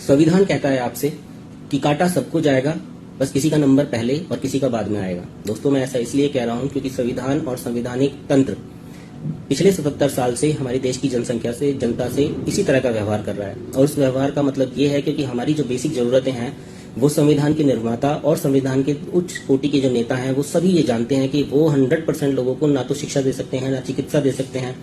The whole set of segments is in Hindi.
संविधान कहता है आपसे कि काटा सबको जाएगा, बस किसी का नंबर पहले और किसी का बाद में आएगा। दोस्तों, मैं ऐसा इसलिए कह रहा हूं क्योंकि संविधान और संवैधानिक तंत्र पिछले 77 साल से हमारे देश की जनसंख्या से, जनता से इसी तरह का व्यवहार कर रहा है। और उस व्यवहार का मतलब ये है क्योंकि हमारी जो बेसिक जरूरतें हैं वो संविधान के निर्माता और संविधान के उच्च कोटि के जो नेता हैं वो सभी ये जानते हैं कि वो 100% लोगों को ना तो शिक्षा दे सकते हैं, ना चिकित्सा दे सकते हैं,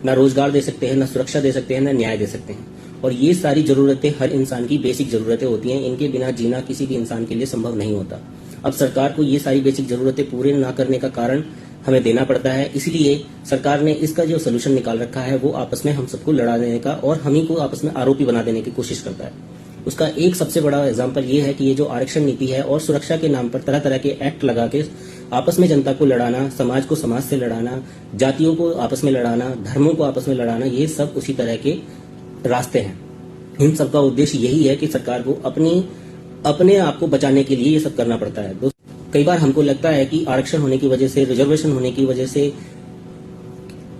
ना रोजगार दे सकते हैं, ना सुरक्षा दे सकते हैं, ना न्याय दे सकते हैं। और ये सारी जरूरतें हर इंसान की बेसिक जरूरतें होती हैं। इनके बिना जीना किसी भी इंसान के लिए संभव नहीं होता। अब सरकार को ये सारी बेसिक जरूरतें पूरे ना करने का कारण हमें देना पड़ता है। इसलिए सरकार ने इसका जो सोल्यूशन निकाल रखा है वो आपस में हम सबको लड़ा देने का और हम ही को आपस में आरोपी बना देने की कोशिश करता है। उसका एक सबसे बड़ा एग्जाम्पल ये है कि ये जो आरक्षण नीति है और सुरक्षा के नाम पर तरह तरह के एक्ट लगा के आपस में जनता को लड़ाना, समाज को समाज से लड़ाना, जातियों को आपस में लड़ाना, धर्मों को आपस में लड़ाना, ये सब उसी तरह के रास्ते हैं। इन सबका उद्देश्य यही है कि सरकार को अपने आप को बचाने के लिए ये सब करना पड़ता है। कई बार हमको लगता है कि आरक्षण होने की वजह से, रिजर्वेशन होने की वजह से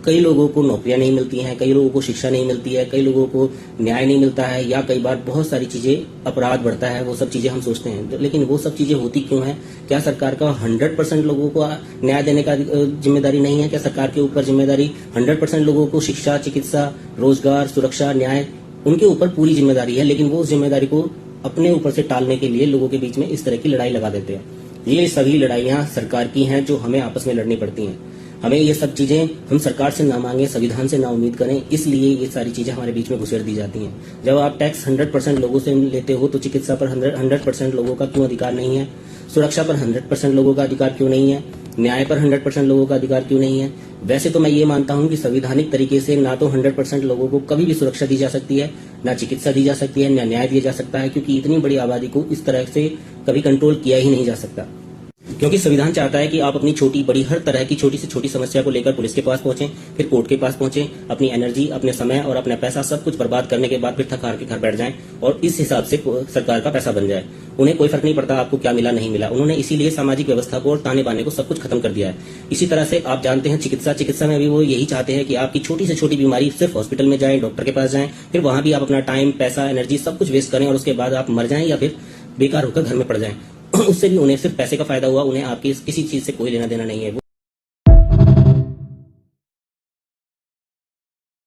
कई लोगों को नौकरियां नहीं मिलती हैं, कई लोगों को शिक्षा नहीं मिलती है, कई लोगों को न्याय नहीं मिलता है, या कई बार बहुत सारी चीजें, अपराध बढ़ता है, वो सब चीजें हम सोचते हैं। लेकिन वो सब चीजें होती क्यों हैं? क्या सरकार का 100% लोगों को न्याय देने का जिम्मेदारी नहीं है? क्या सरकार के ऊपर जिम्मेदारी 100% लोगों को शिक्षा, चिकित्सा, रोजगार, सुरक्षा, न्याय, उनके ऊपर पूरी जिम्मेदारी है? लेकिन वो उस जिम्मेदारी को अपने ऊपर से टालने के लिए लोगों के बीच में इस तरह की लड़ाई लगा देते हैं। ये सभी लड़ाइयां सरकार की हैं जो हमें आपस में लड़नी पड़ती हैं। हमें ये सब चीजें हम सरकार से ना मांगे, संविधान से ना उम्मीद करें, इसलिए ये सारी चीजें हमारे बीच में घुसेड़ दी जाती हैं। जब आप टैक्स 100% लोगों से लेते हो तो चिकित्सा पर 100% लोगों का क्यों अधिकार नहीं है? सुरक्षा पर 100% लोगों का अधिकार क्यों नहीं है? न्याय पर 100% लोगों का अधिकार क्यों नहीं है? वैसे तो मैं ये मानता हूं कि संवैधानिक तरीके से ना तो 100% लोगों को कभी भी सुरक्षा दी जा सकती है, ना चिकित्सा दी जा सकती है, ना न्याय दिया जा सकता है, क्योंकि इतनी बड़ी आबादी को इस तरह से कभी कंट्रोल किया ही नहीं जा सकता। क्योंकि संविधान चाहता है कि आप अपनी छोटी बड़ी हर तरह की छोटी से छोटी समस्या को लेकर पुलिस के पास पहुंचें, फिर कोर्ट के पास पहुंचें, अपनी एनर्जी, अपने समय और अपना पैसा सब कुछ बर्बाद करने के बाद फिर थक हार के घर बैठ जाएं और इस हिसाब से सरकार का पैसा बन जाए। उन्हें कोई फर्क नहीं पड़ता आपको क्या मिला नहीं मिला। उन्होंने इसीलिए सामाजिक व्यवस्था को और ताने बाने को सब कुछ खत्म कर दिया है। इसी तरह से आप जानते हैं चिकित्सा में भी वो यही चाहते हैं कि आपकी छोटी से छोटी बीमारी सिर्फ हॉस्पिटल में जाएं, डॉक्टर के पास जाएं, फिर वहां भी आप अपना टाइम, पैसा, एनर्जी सब कुछ वेस्ट करें और उसके बाद आप मर जाएं या फिर बेकार होकर घर में पड़ जाएं। उससे भी उन्हें सिर्फ पैसे का फायदा हुआ, उन्हें आपकी किसी चीज से कोई लेना देना नहीं है।